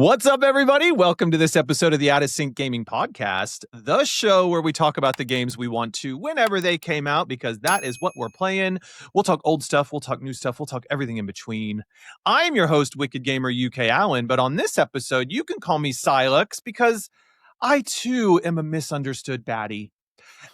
What's up, everybody? Welcome to this episode of the Out of Sync Gaming Podcast, the show where we talk about the games we want to whenever they came out, because that is what we're playing. We'll talk old stuff, we'll talk new stuff, we'll talk everything in between. I'm your host, Wicked Gamer UK Allen, but on this episode, you can call me Silex because I too am a misunderstood baddie.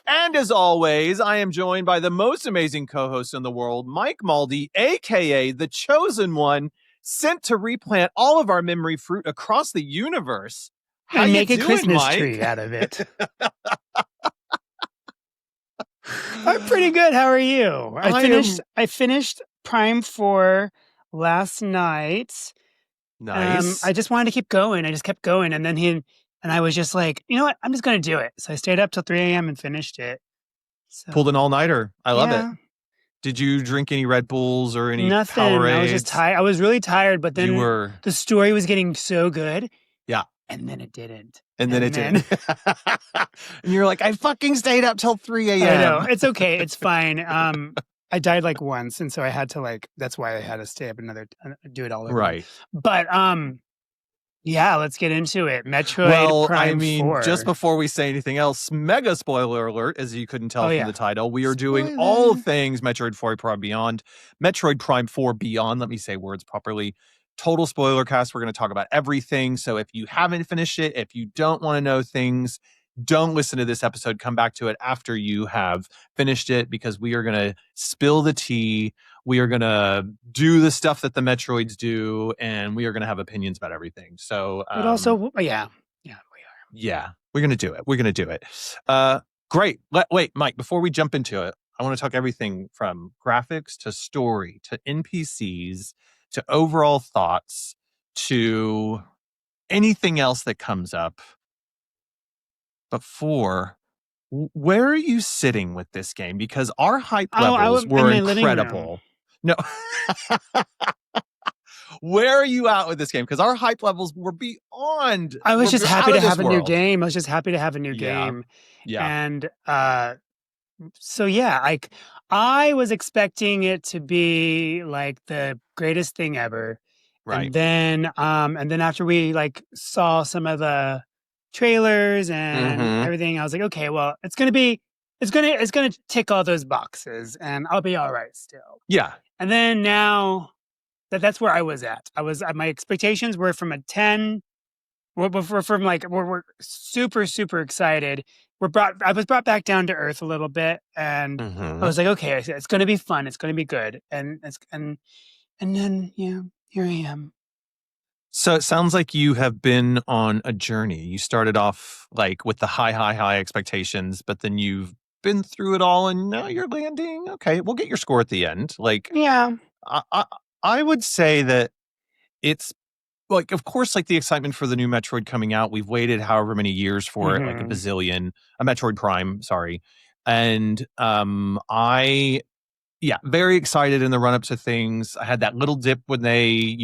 And as always, I am joined by the most amazing co-host in the world, Mike Maldi, aka the Chosen One, sent to replant all of our memory fruit across the universe. How and you make a doing, Christmas Mike? tree out of it. I'm pretty good. How are you? I finished Prime 4 last night. Nice. I just wanted to keep going. I just kept going, and then I was just like, you know what? I'm just gonna do it. So I stayed up till 3 a.m. and finished it. So, Pulled an all-nighter. I love yeah. it. Did you drink any Red Bulls or any Nothing. Powerades? I was just tired. I was really tired, but then You were... the story was getting so good. Yeah. And then it didn't. And then it didn't. And you're like, I fucking stayed up till 3 a.m. I know. It's okay. It's fine. I died like once, and so I had to that's why I had to stay up do it all over. Right. But yeah, let's get into it. Metroid Prime 4. Just before we say anything else, mega spoiler alert, as you couldn't tell from the title. We are doing all things Metroid 4 Prime Beyond. Metroid Prime 4 Beyond. Let me say words properly. Total spoiler cast. We're going to talk about everything. So if you haven't finished it, if you don't want to know things, don't listen to this episode. Come back to it after you have finished it, because we are going to spill the tea. We are going to do the stuff that the Metroids do, and we are going to have opinions about everything. So, but also, we are. Yeah, we're going to do it. We're going to do it. Great. Wait, Mike, before we jump into it, I want to talk everything from graphics to story to NPCs to overall thoughts to anything else that comes up. Before, where are you sitting with this game? Because our hype levels were incredible. No. Where are you at with this game? Because our hype levels were beyond. I was just happy to have a new game. Yeah. And so yeah, I was expecting it to be like the greatest thing ever. Right. And then after we saw some of the trailers and everything, I was like, okay, well, it's gonna tick all those boxes, and I'll be all right still. Yeah. And then now that's where I was at. My expectations were from a 10. We're super, super excited. I was brought back down to earth a little bit, and I was like, okay, it's gonna be fun. It's gonna be good. And then here I am. So it sounds like you have been on a journey. You started off with the high expectations, but then you've been through it all, and now you're landing. Okay, we'll get your score at the end. Yeah. I would say that it's of course, the excitement for the new Metroid coming out. We've waited however many years for it, a Metroid Prime, sorry. And very excited in the run-up to things. I had that little dip when they,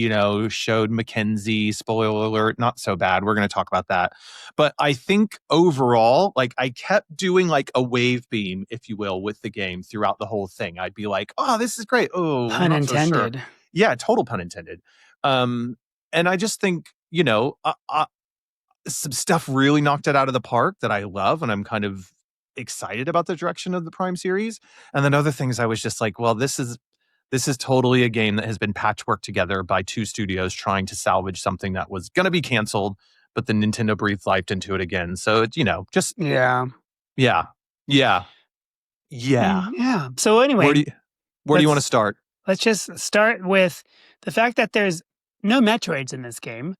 showed Mackenzie. Spoiler alert, not so bad. We're going to talk about that. But I think overall, I kept doing a wave beam, if you will, with the game throughout the whole thing. I'd be like, oh, this is great. Oh, pun intended. So sure. Yeah, total pun intended. And I just think, some stuff really knocked it out of the park that I love, and I'm kind of excited about the direction of the Prime series. And then other things I was just like, well, this is totally a game that has been patchworked together by two studios trying to salvage something that was going to be canceled, but then Nintendo breathed life into it again. So it's, just yeah. So anyway, where do you want to start? Let's just start with the fact that there's no Metroids in this game.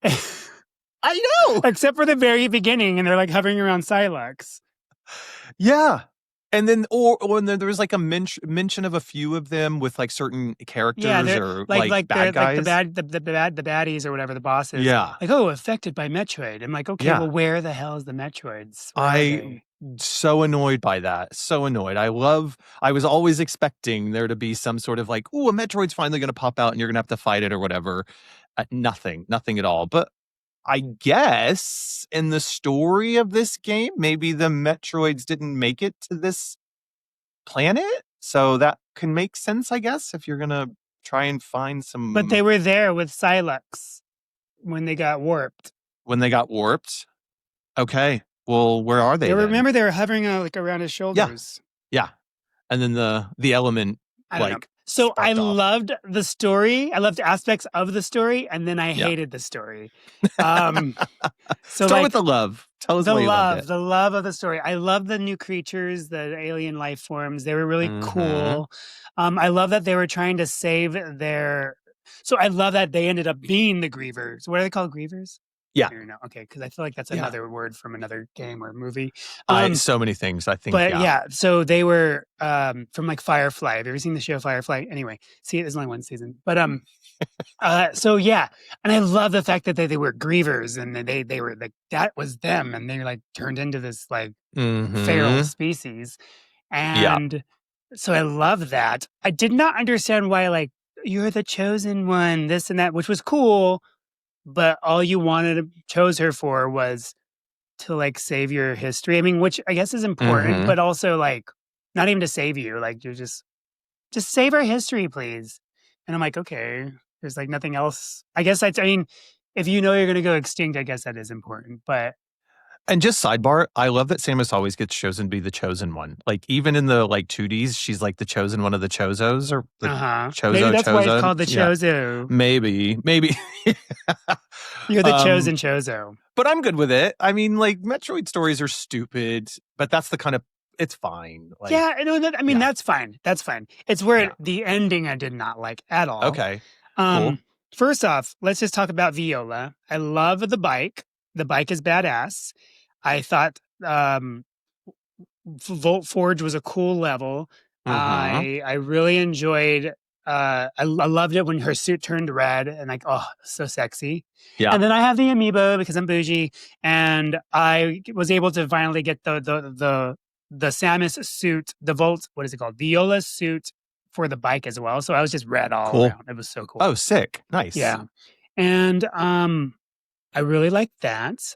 I know, except for the very beginning, and they're hovering around Silex. Yeah. And then, or there was a mention of a few of them with certain characters or bad guys, the baddies or whatever, the bosses. Yeah. Affected by Metroid. I'm okay, well, where the hell is the Metroids? I'm so annoyed by that. So annoyed. I was always expecting there to be some sort of a Metroid's finally going to pop out and you're going to have to fight it or whatever. Nothing at all. But I guess in the story of this game, maybe the Metroids didn't make it to this planet. So that can make sense, I guess, if you're going to try and find some... But they were there with Silex. when they got warped. When they got warped? Okay. Well, where are they then? Remember they were hovering like around his shoulders. Yeah. And then the element I don't know. So I loved the story. I loved aspects of the story, and then I hated the story. So start with the love. Tell us why you loved it. The love of the story. I love the new creatures, the alien life forms. They were really cool. I love that they were trying to save their. So I love that they ended up being the grievers. What are they called? Grievers? Yeah. Okay, because I feel like that's another word from another game or movie. So many things, I think. But so they were from like Firefly. Have you ever seen the show Firefly? Anyway, see, there's only one season. But so yeah, and I love the fact that they were grievers and they were like that was them, and they like turned into this like feral species, and so I love that. I did not understand why like you're the chosen one, this and that, which was cool. But all you chose her for was to like save your history. I mean, which I guess is important, but also like not even to save you. Like you're just save our history, please. And I'm like, okay, there's like nothing else. I guess I mean, if you know you're going to go extinct, I guess that is important. But and just sidebar, I love that Samus always gets chosen to be the chosen one. Like even in the like 2Ds, she's like the chosen one of the Chozos or the Chozo. Maybe that's why it's called the Chozo. Maybe. You're the chosen Chozo. But I'm good with it. I mean, like Metroid stories are stupid, but that's the kind of it's fine. Like, that's fine. That's fine. It's where the ending I did not like at all. Okay. Cool. First off, let's just talk about Viola. I love the bike. The bike is badass. I thought Volt Forge was a cool level. I really enjoyed. I loved it when her suit turned red and like, oh, so sexy. Yeah. And then I have the amiibo because I'm bougie, and I was able to finally get the Samus suit, the Volt. What is it called? Viola suit for the bike as well. So I was just red all around. It was so cool. Oh, sick! Nice. Yeah. And I really liked that.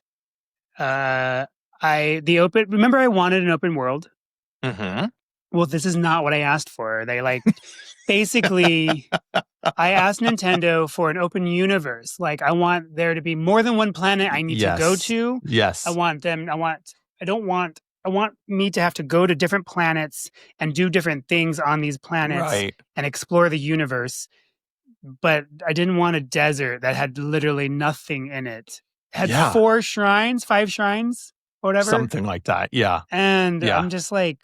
Remember I wanted an open world. Well, this is not what I asked for. They like basically I asked Nintendo for an open universe. Like I want there to be more than one planet I need to go to. Yes. I want me to have to go to different planets and do different things on these planets and explore the universe. But I didn't want a desert that had literally nothing in it. It had 5 shrines, whatever. Something like that, yeah. And I'm just like,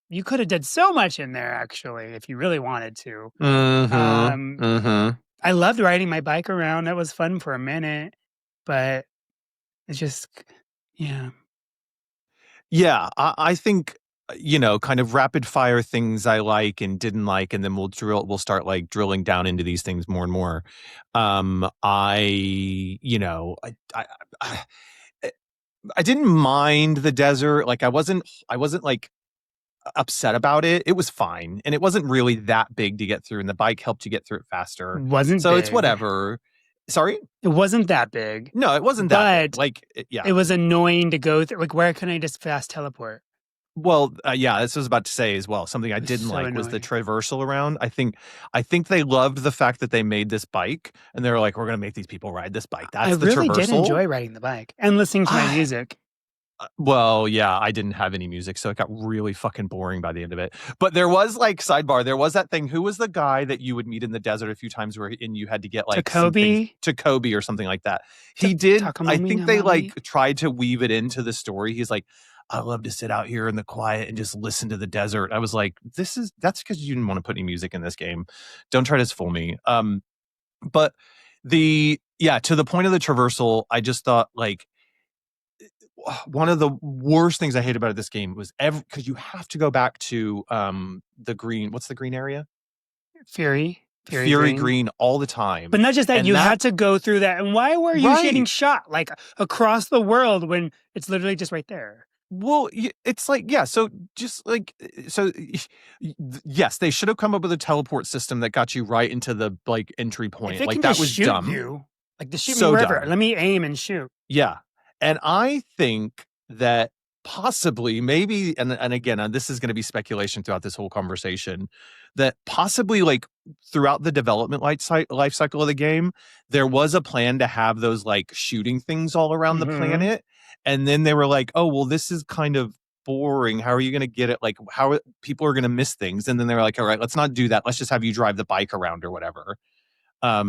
you could have did so much in there, actually, if you really wanted to. I loved riding my bike around. That was fun for a minute. But it's just, yeah. Yeah, I think, kind of rapid fire things I like and didn't like, and then we'll start like drilling down into these things more and more. I didn't mind the desert. Like I wasn't like upset about it. It was fine, and it wasn't really that big to get through, and the bike helped you get through it faster. It's whatever. Sorry? It wasn't that big. No, it wasn't that big. Like, it was annoying to go through. Like, where can I just fast teleport? Well, this was about to say as well. Something I didn't like was the traversal around. I think they loved the fact that they made this bike, and they were like, "We're going to make these people ride this bike." That's the traversal. I really did enjoy riding the bike and listening to my music. Well, yeah, I didn't have any music, so it got really fucking boring by the end of it. But there was like sidebar. There was that thing. Who was the guy that you would meet in the desert a few times and you had to get like Takobi or something like that? He did. I think they like tried to weave it into the story. He's like, I love to sit out here in the quiet and just listen to the desert. I was like, that's because you didn't want to put any music in this game. Don't try to fool me. But to the point of the traversal, I just thought like one of the worst things I hate about this game was because you have to go back to the green. What's the green area? Fury green all the time. But not just that, had to go through that. And why were you getting shot like across the world when it's literally just right there? Well, it's like, so just like, yes, they should have come up with a teleport system that got you right into the like entry point. Like that was dumb. Like, just shoot me wherever. Dumb. Let me aim and shoot. Yeah. And I think that possibly, maybe, and again, this is going to be speculation throughout this whole conversation, that possibly like throughout the development life cycle of the game, there was a plan to have those like shooting things all around the planet. And then they were like, oh, well, this is kind of boring. How are you going to get it? Like, how people are going to miss things. And then they were like, all right, let's not do that. Let's just have you drive the bike around or whatever. I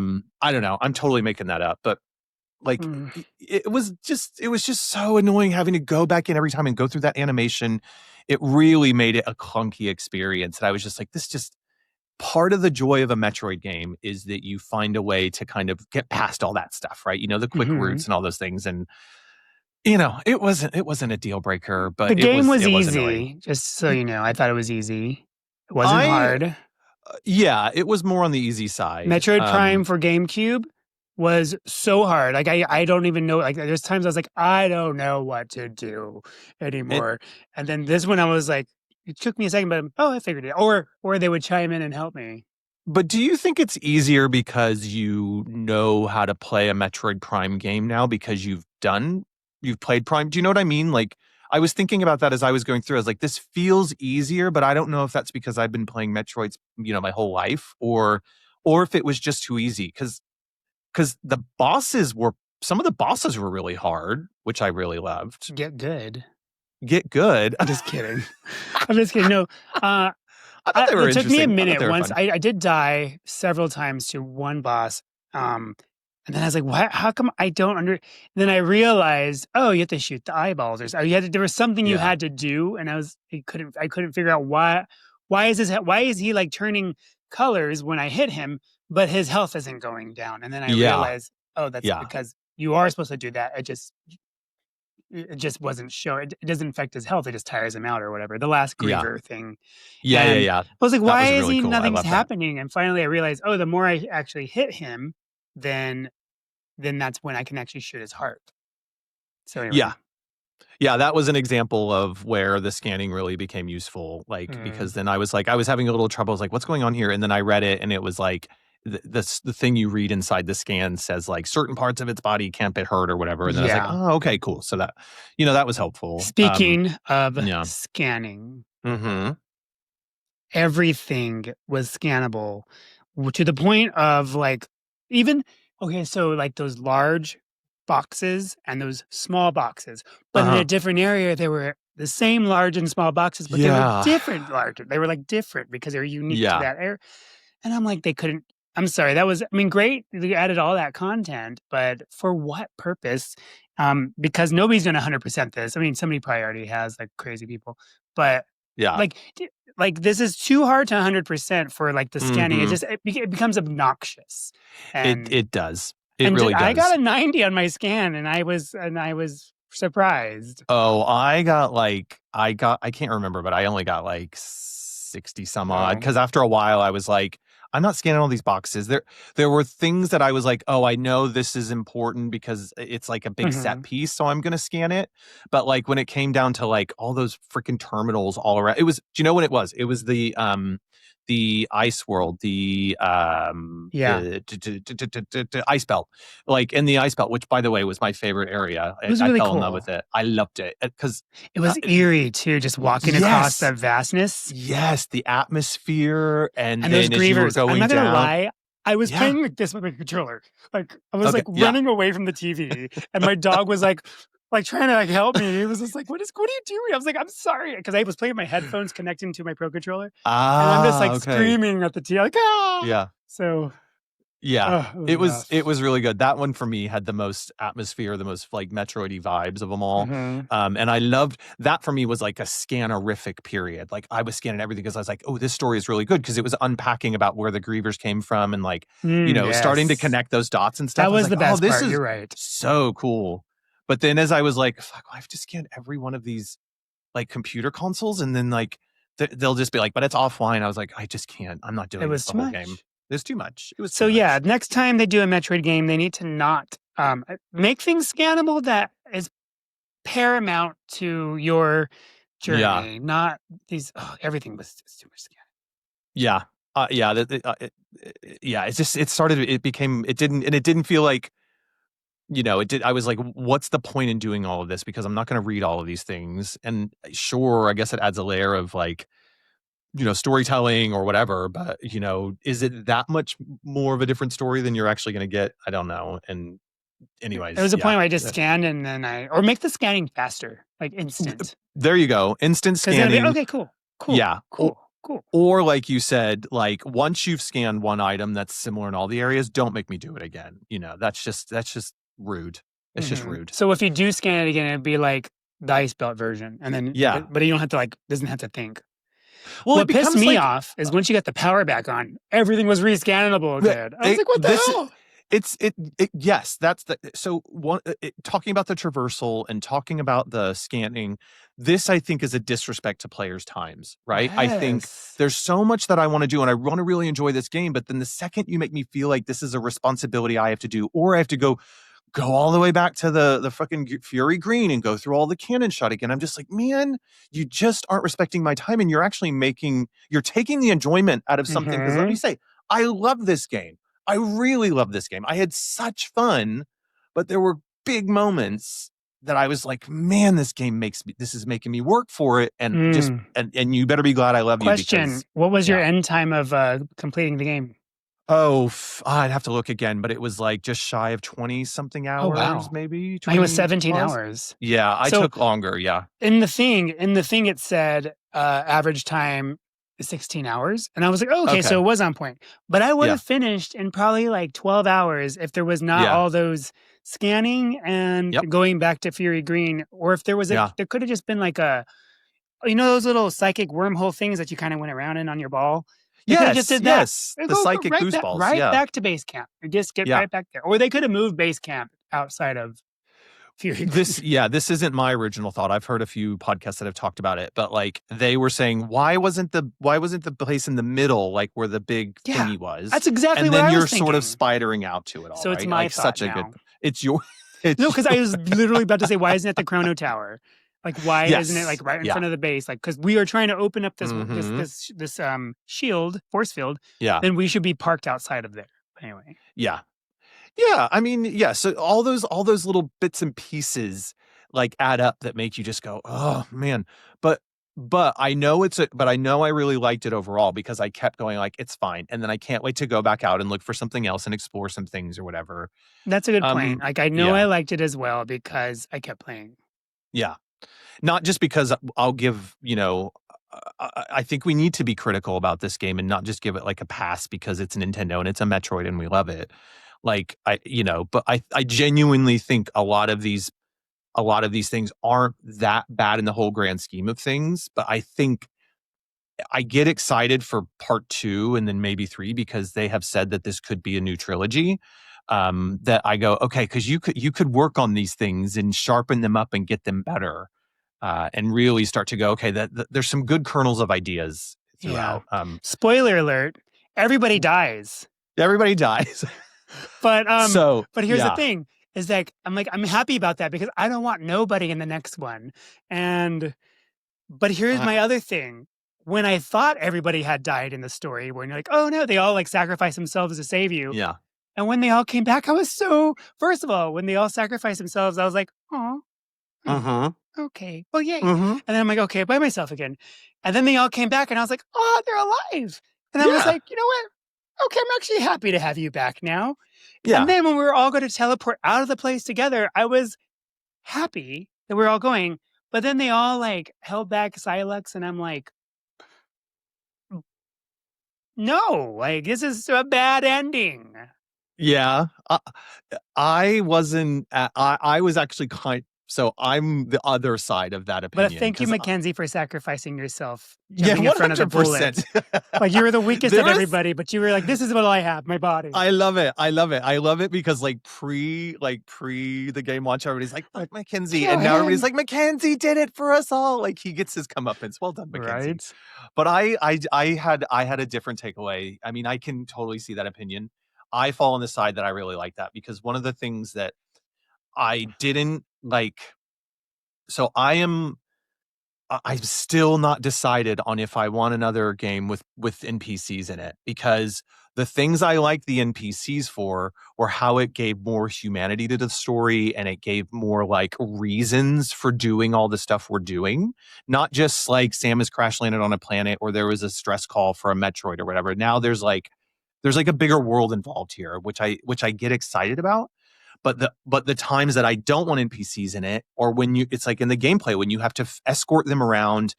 don't know. I'm totally making that up, but like it was just so annoying having to go back in every time and go through that animation. It really made it a clunky experience. And I was just like, this just part of the joy of a Metroid game is that you find a way to kind of get past all that stuff, right? You know, the quick routes and all those things. And you know, it wasn't a deal breaker, but the game was easy. Annoying. Just so you know, I thought it was easy. It wasn't hard. Yeah, it was more on the easy side. Metroid Prime for GameCube was so hard. Like I don't even know. Like there's times I was like, I don't know what to do anymore. And then this one I was like, it took me a second, but I figured it. Or they would chime in and help me. But do you think it's easier because you know how to play a Metroid Prime game now because you've played Prime? Do you know what I mean? Like, I was thinking about that as I was going through. I was like, this feels easier, but I don't know if that's because I've been playing Metroids, you know, my whole life, or if it was just too easy. Because some of the bosses were really hard, which I really loved. Get good. I'm just kidding. I'm just kidding. No, I thought they were it took me a minute once. I did die several times to one boss. And then I was like, "What? How come I don't under?" And then I realized, oh, you have to shoot the eyeballs, or there was something you had to do, and I couldn't figure out why. Why is he like turning colors when I hit him, but his health isn't going down? And then I realized, oh, that's because you are supposed to do that. It just wasn't showing. It doesn't affect his health. It just tires him out or whatever. The last Griever thing. Yeah. I was like, why is he nothing's happening? And finally I realized, oh, the more I actually hit him, then that's when I can actually shoot his heart. So anyway. Yeah, that was an example of where the scanning really became useful. Like, because then I was having a little trouble. I was like, what's going on here? And then I read it and it was like, the thing you read inside the scan says like certain parts of its body can't be hurt or whatever. And then I was like, oh, okay, cool. So that, you know, that was helpful. Speaking of scanning, everything was scannable to the point of like, even, okay, so like those large boxes and those small boxes, but in a different area, they were the same large and small boxes, but they were different large. They were like different because they were unique to that area. And I'm like, I'm sorry, that was, I mean, great. They added all that content, but for what purpose? Because nobody's going to 100% this. I mean, somebody probably already has, like crazy people, but like this is too hard to 100% for like the scanning. It becomes obnoxious. And it does. It really does. I got a 90 on my scan, and I was surprised. Oh, I can't remember, but I only got like 60 some odd. Because after a while, I was like, I'm not scanning all these boxes. There were things that I was like, oh, I know this is important because it's like a big set piece, so I'm gonna scan it. But like when it came down to like all those freaking terminals all around, it was. Do you know what it was? It was the ice world, the ice belt, like in the ice belt, which by the way was my favorite area. It was really I fell cool. in love with it. I loved it because it was eerie too, just walking across that vastness. Yes, the atmosphere and those grievers. I'm not gonna lie. I was playing like this with my controller. Like I was running away from the TV, and my dog was like trying to like help me. He was just like, what are you doing? I was like, I'm sorry. Because I was playing my headphones connecting to my Pro Controller. And I'm just like screaming at the TV. Like, Yeah. So it was really good. That one for me had the most atmosphere, the most like Metroid-y vibes of them all. And I loved that. For me was like a scannerific period. Like I was scanning everything because I was like, oh, this story is really good, because it was unpacking about where the grievers came from and like, starting to connect those dots and stuff. That was the best part. This You're right. So cool. But then as I was like, fuck, I have to scan every one of these like computer consoles, and then like they'll just be like, but it's offline. I was like, I just can't. I'm not doing this the whole game. It's too much. It was so yeah. Next time they do a Metroid game, they need to not make things scannable that is paramount to your journey. Not these. Everything was too much scanning. It didn't feel like I was like, what's the point in doing all of this? Because I'm not going to read all of these things. And sure, I guess it adds a layer of like, storytelling or whatever, but is it that much more of a different story than you're actually going to get? I don't know. And There was anyways, a point yeah. where I just scanned and then or make the scanning faster, like instant. There you go. Instant Because then it'd be, scanning. okay, cool. Yeah. Cool. Or like you said, like once you've scanned one item that's similar in all the areas, don't make me do it again. That's just rude. It's just rude. So if you do scan it again, it'd be like the ice belt version, and then but you don't have to doesn't have to think. Well, what pissed me off is once you got the power back on, everything was rescannable again. I was like, what the hell? Yes, that's talking about the traversal and talking about the scanning. This, I think, is a disrespect to players' times, right? Yes. I think there's so much that I want to do and I want to really enjoy this game. But then the second you make me feel like this is a responsibility I have to do, or I have to go all the way back to the fucking Fury Green and go through all the cannon shot again. I'm just like, man, you just aren't respecting my time. And you're actually you're taking the enjoyment out of something. Because let me say, I love this game. I really love this game. I had such fun, but there were big moments that I was like, man, this is making me work for it. And and you better be glad I love you. Question, what was your end time of completing the game? Oh, I'd have to look again, but it was like just shy of 20 something hours, maybe. Mine was 17 hours. Yeah, I took longer. Yeah. In the thing, it said average time is 16 hours. And I was like, okay, so it was on point. But I would have finished in probably like 12 hours if there was not all those scanning and going back to Fury Green. Or if there was there could have just been like those little psychic wormhole things that you kind of went around in on your ball. Yes, the psychic goosebumps. Back to base camp. Just get right back there. Or they could have moved base camp outside of Fury. This isn't my original thought. I've heard a few podcasts that have talked about it, but like they were saying, why wasn't the place in the middle, like where the big thingy was? That's exactly what I was you're thinking. sort of spidering out to it all. So it's my thought such now. a good. It's your. No, because I was literally about to say, why isn't it the Chrono Tower? Like, why isn't it like right in front of the base? Like, because we are trying to open up this this shield, force field. Yeah. Then we should be parked outside of there. Anyway. Yeah. Yeah. I mean, yeah. So all those little bits and pieces like add up that make you just go, oh man. But I know I know I really liked it overall because I kept going like, it's fine. And then I can't wait to go back out and look for something else and explore some things or whatever. That's a good point. Like, I know I liked it as well because I kept playing. Yeah. Not just because I'll give, I think we need to be critical about this game and not just give it like a pass because it's Nintendo and it's a Metroid and we love it. Like, but I genuinely think a lot of these things aren't that bad in the whole grand scheme of things. But I think I get excited for part 2 and then maybe 3 because they have said that this could be a new trilogy. That I go, okay, because you could work on these things and sharpen them up and get them better. And really start to go, okay, that there's some good kernels of ideas throughout. Spoiler alert, everybody dies. Everybody dies. But here's the thing, is like I'm happy about that because I don't want nobody in the next one. But here's my other thing. When I thought everybody had died in the story, when you're like, oh no, they all like sacrifice themselves to save you. Yeah. And when they all came back, first of all, when they all sacrificed themselves, I was like, oh. Okay. Well, yay. And then I'm like, okay, by myself again. And then they all came back and I was like, oh, they're alive. And I was like, you know what? Okay, I'm actually happy to have you back now. Yeah. And then when we were all going to teleport out of the place together, I was happy that we were all going. But then they all like held back Silux and I'm like, no, like this is a bad ending. Yeah. I wasn't, I was actually so I'm the other side of that opinion. But thank you, Mackenzie, for sacrificing yourself. Yeah, 100%. In front of the bullet. Like you were the weakest of everybody, but you were like, "This is what I have, my body." I love it. I love it because like pre the game launch, everybody's like, "Fuck Mackenzie," and now everybody's like, "Mackenzie did it for us all." Like he gets his comeuppance. Well done, Mackenzie. Right. But I had a different takeaway. I mean, I can totally see that opinion. I fall on the side that I really like that because one of the things that I didn't like. So I'm still not decided on if I want another game with NPCs in it because The things I liked the NPCs for were how it gave more humanity to the story, and it gave more like reasons for doing all the stuff we're doing. Not just like Samus crash landed on a planet or there was a stress call for a Metroid or whatever. Now there's like a bigger world involved here, which I get excited about. But the times that I don't want NPCs in it, or when it's like in the gameplay when you have to escort them around,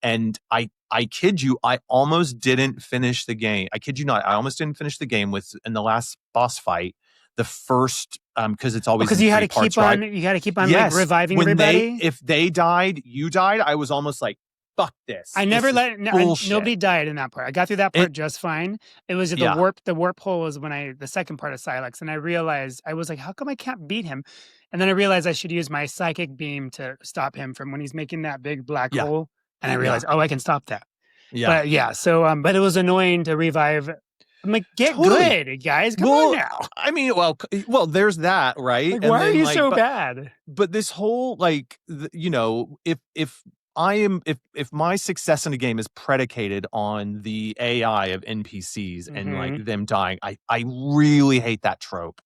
and I kid you, I almost didn't finish the game. I kid you not, I almost didn't finish the game with in the last boss fight, the first because it's always because in you had three to parts, keep right? on, you got to keep on like Yes, reviving everybody. if they died, you died. I was almost like, fuck this. I This never is bullshit. nobody died in that part. I got through that part It, just fine. It was yeah, the warp hole was when the second part of Silex, and I realized I was like, how come I can't beat him? And then I realized I should use my psychic beam to stop him from when he's making that big black yeah, hole. And I yeah, realized, oh, I can stop that. yeah. But yeah, so but it was annoying to revive. I'm like, get Totally. good, guys. Come on Well, now. I mean, there's that, right? Like, And why are then you like, so bad? but this whole like, if I am if my success in a game is predicated on the AI of NPCs and like Mm-hmm. them dying, I really hate that trope.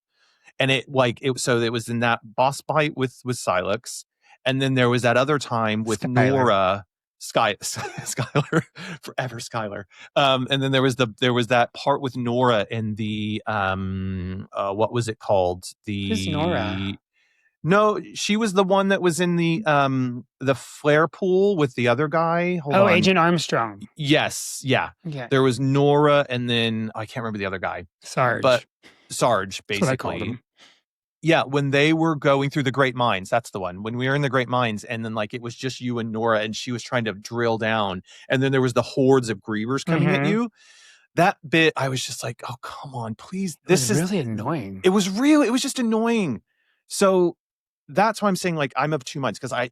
And it was in that boss fight with Silex, and then there was that other time with Skylar. Nora. Skylar, forever Skylar. And then there was that part with Nora in the what was it called? Who's Nora? No, she was the one that was in the flare pool with the other guy. Hold Oh, on. Agent Armstrong. Yes, yeah. Yeah, There was Nora, and then I can't remember the other guy, but Sarge. Sarge, That's what I called basically. him. Yeah, when they were going through the Great Mines, that's the one. When we were in the Great Mines, and then like it was just you and Nora, and she was trying to drill down, and then there was the hordes of grievers coming at Mm-hmm. you. That bit, I was just like, oh come on, please. It was really annoying. It was just annoying. So that's why I'm saying like I'm of two minds, because I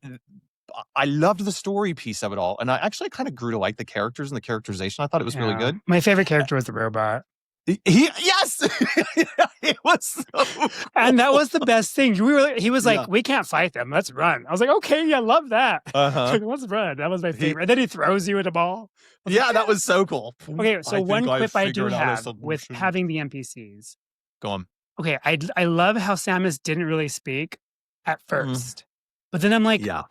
loved the story piece of it all, and I actually kind of grew to like the characters and the characterization. I thought it was really good. My favorite character was the robot. Yes, it was so And that cool. was the best thing. He was like, Yeah. we can't fight them. Let's run. I was like, okay, yeah, love that. Uh-huh. Let's run. That was my favorite. And then he throws you at a ball. Yeah, that was so cool. Okay, so one quip I do have with solution. having the NPCs. Go on. Okay, I love how Samus didn't really speak at first. But then I'm like, Yeah.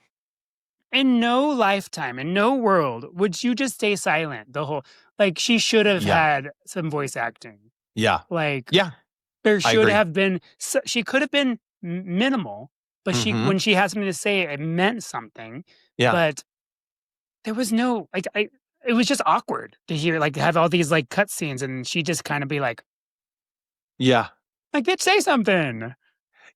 in no lifetime, in no world, would you just stay silent the whole, like she should have Yeah. had some voice acting. Yeah. Like, Yeah. there I should agree. have been, she could have been minimal, but when she had something to say, it meant something. Yeah. But there was no, like, it was just awkward to hear, like, have all these like cutscenes and she just kind of be like, Yeah. bitch, say something.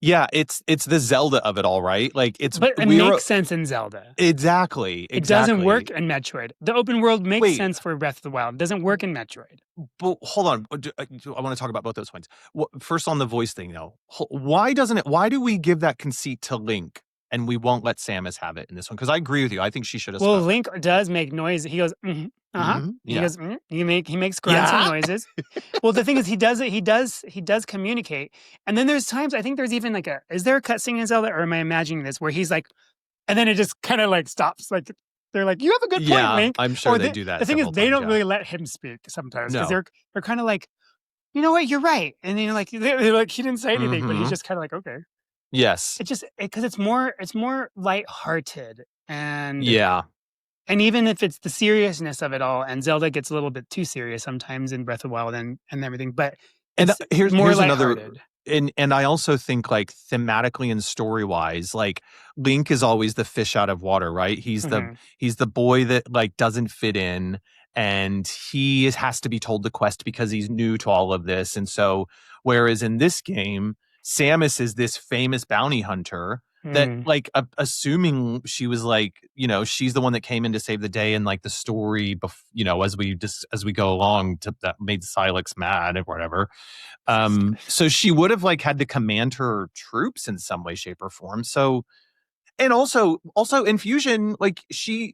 Yeah, it's the Zelda of it all, right? Like But it makes sense in Zelda. Exactly. It doesn't work in Metroid. The open world makes sense for Breath of the Wild. It doesn't work in Metroid. But hold on, I want to talk about both those points. First on the voice thing though, why do we give that conceit to Link and we won't let Samus have it in this one? Because I agree with you. I think she should have. Well, spoke. Link does make noise. He goes, Yeah. He goes, he makes grunts and noises. Well, the thing is, he does communicate. And then there's times, I think there's even like is there a cutscene in Zelda, or am I imagining this, where he's like, and then it just kind of like stops. Like they're like, you have a good point, Link. I'm sure they do that. The thing is, they don't really let him speak sometimes, because they're kind of like, you know what, you're right. And then they're like, he didn't say anything, but he's just kind of like, okay. Yes. It just, because it's more lighthearted, and yeah. And even if it's the seriousness of it all, and Zelda gets a little bit too serious sometimes in Breath of the Wild and everything, but here's more another. And I also think like thematically and story wise, like Link is always the fish out of water, right? He's the boy that like doesn't fit in, and he has to be told the quest because he's new to all of this. And so, whereas in this game, Samus is this famous bounty hunter that like assuming she was like, she's the one that came in to save the day, and like the story, as we go along, that made Silex mad or whatever. So she would have like had to command her troops in some way, shape, or form. So, and also in Fusion, like she's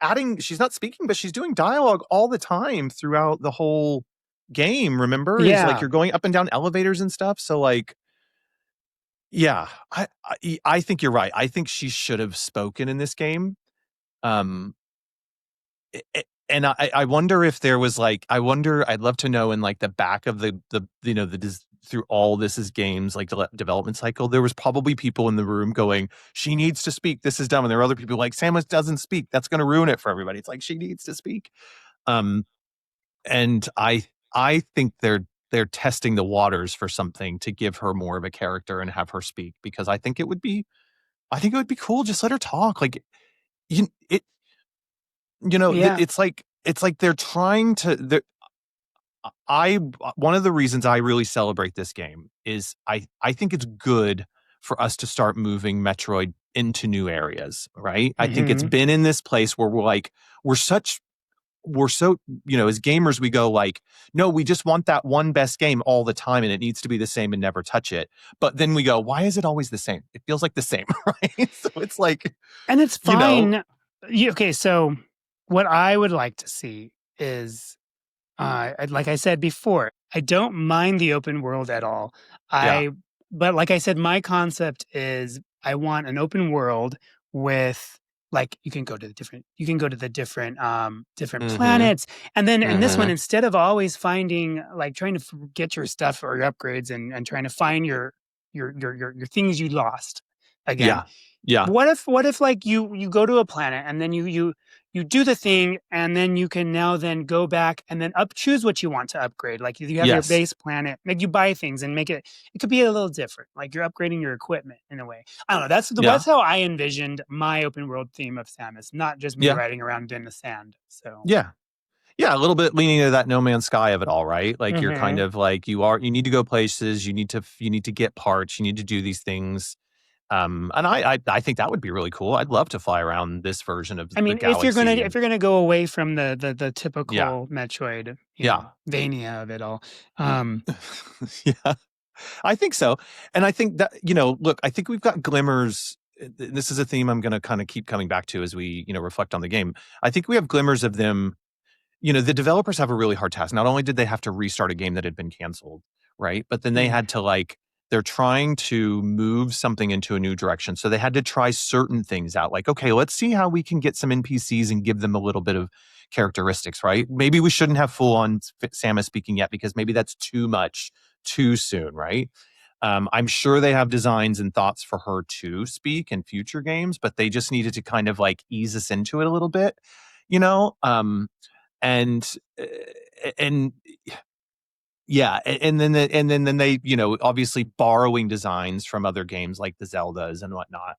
not speaking, but she's doing dialogue all the time throughout the whole game. Remember, Yeah. It's like you're going up and down elevators and stuff. So like, yeah, I think you're right. I think she should have spoken in this game. and I wonder if there was like, I'd love to know in like the back of the through all this is games like the development cycle, there was probably people in the room going, she needs to speak, this is dumb, and there were other people like, Samus doesn't speak, that's going to ruin it for everybody. It's like, she needs to speak. um and I think they're testing the waters for something to give her more of a character and have her speak, because I think it would be cool. Just let her talk. Like, you it Yeah. it's like they're trying to I one of the reasons I really celebrate this game is I think it's good for us to start moving Metroid into new areas, right? I think it's Hmm. been in this place where we're such we're so, as gamers, we go like, no, we just want that one best game all the time and it needs to be the same and never touch it. But then we go, why is it always the same? It feels like the same, right? So it's like, And it's you know, fine. Okay, so what I would like to see is, like I said before, I don't mind the open world at all. yeah. But like I said, my concept is I want an open world with, like, you can go to the different Mm-hmm. planets, and then in this one, Mm-hmm. instead of always finding, like, trying to get your stuff or your upgrades and trying to find your things you lost again. Yeah. Yeah. What if like you go to a planet and then you do the thing, and then you can now then go back and then choose what you want to upgrade. Like, you have your Yes. base planet, like you buy things and it could be a little different. Like, you're upgrading your equipment in a way. I don't know. That's Yeah. how I envisioned my open world theme of Samus, not just me Yeah. riding around in the sand. So Yeah. Yeah. A little bit leaning into that No Man's Sky of it all, right? Like, you're kind hmm. of like, you need to go places, you need to get parts, you need to do these things. And I think that would be really cool. I'd love to fly around this version of I the mean, if you're gonna galaxy. if And you're gonna go away from the yeah. typical Metroid, Yeah. Vania of it all, Yeah. I think so. And I think that, look, I think we've got glimmers. This is a theme I'm going to kind of keep coming back to as we, reflect on the game. I think we have glimmers of them. The developers have a really hard task. Not only did they have to restart a game that had been canceled, right? But then they mm, had to they're trying to move something into a new direction. So they had to try certain things out. Like, okay, let's see how we can get some NPCs and give them a little bit of characteristics, right? Maybe we shouldn't have full on Samus speaking yet because maybe that's too much too soon, right? I'm sure they have designs and thoughts for her to speak in future games, but they just needed to kind of like ease us into it a little bit, you know? And and yeah, and then they, obviously borrowing designs from other games like the Zeldas and whatnot,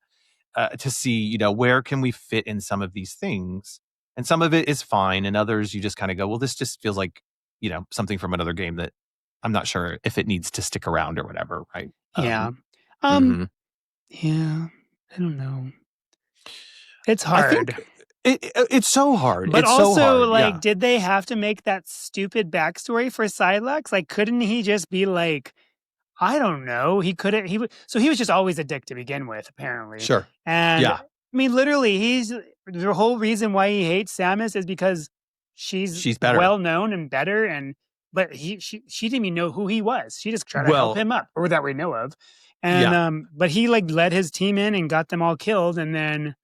to see, where can we fit in some of these things. And some of it is fine, and others you just kind of go, well, this just feels like, something from another game that I'm not sure if it needs to stick around or whatever, right? yeah, um, Mhm. yeah. I don't know. It's I think hard. it's so hard. But It's so also, hard. like, Yeah. did they have to make that stupid backstory for Psylocke? Like, couldn't he just be like, I don't know. He couldn't. He was just always a dick to begin with, apparently. Sure. And I Yeah. mean, literally, he's the whole reason why he hates Samus is because she's She's better. well known and better. And but she didn't even know who he was. She just tried to help Well, him up, or that we know of. And yeah. but he like led his team in and got them all killed, and then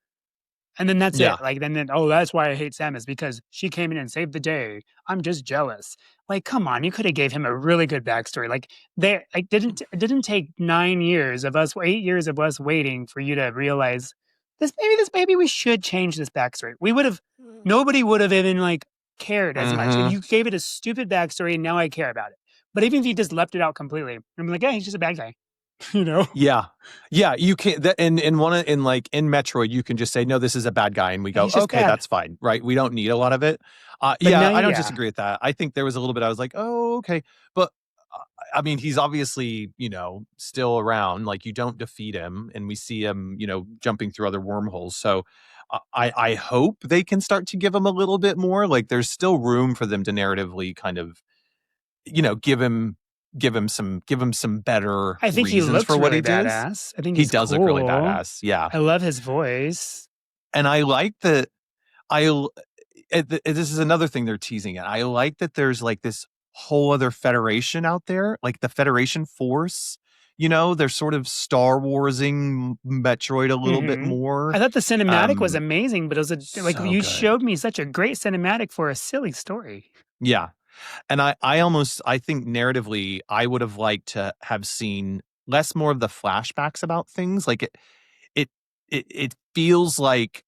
that's it. Yeah. Like, then oh, that's why I hate Samus, because she came in and saved the day. I'm just jealous. Like, come on, you could have gave him a really good backstory. Like, it didn't take 9 years of us, 8 years of us waiting for you to realize maybe we should change this backstory. Nobody would have even like cared as much if Mhm. you gave it a stupid backstory. And now I care about it. But even if you just left it out completely, I'm like, yeah, he's just a bad guy, you know. Yeah. Yeah, you can't that in Metroid, you can just say, "No, this is a bad guy," and we go, He's just "Okay, bad. that's fine." Right? We don't need a lot of it. But Yeah, now, I don't yeah, disagree with that. I think there was a little bit I was like, "Oh, okay." But, I mean, he's obviously, still around, like, you don't defeat him, and we see him, jumping through other wormholes, so, I hope they can start to give him a little bit more, like, there's still room for them to narratively kind of, give him some better I think he reasons for looks what really he does. badass. I think He he's does look really cool. badass, yeah. I love his voice. And I like that I l this is another thing they're teasing at. I like that there's, like, this whole other federation out there, like, the Federation Force, they're sort of Star Warsing Metroid a little bit more. I thought the cinematic was amazing, but it was like so you good. showed me such a great cinematic for a silly story. Yeah. And I think narratively, I would have liked to have seen more of the flashbacks about things. Like it feels like,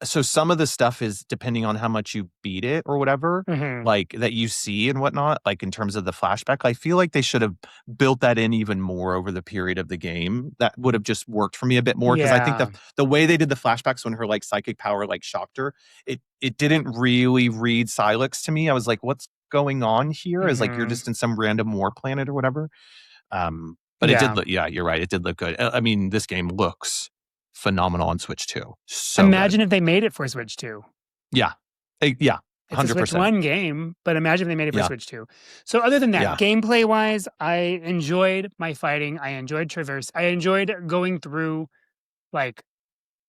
so some of the stuff is depending on how much you beat it or whatever, like that you see and whatnot, like in terms of the flashback. I feel like they should have built that in even more over the period of the game. That would have just worked for me a bit more, because I think the way they did the flashbacks when her like psychic power like shocked her, it didn't really read Silex to me. I was like, what's going on here? Is like you're just in some random war planet or whatever. But it did look, you're right, it did look good. I mean, this game looks phenomenal on Switch 2. So imagine if they made it for Switch 2. Yeah. Yeah. 100%. It's a Switch 1 game, but imagine if they made it for Switch 2. So other than that, gameplay-wise, I enjoyed my fighting. I enjoyed traverse. I enjoyed going through like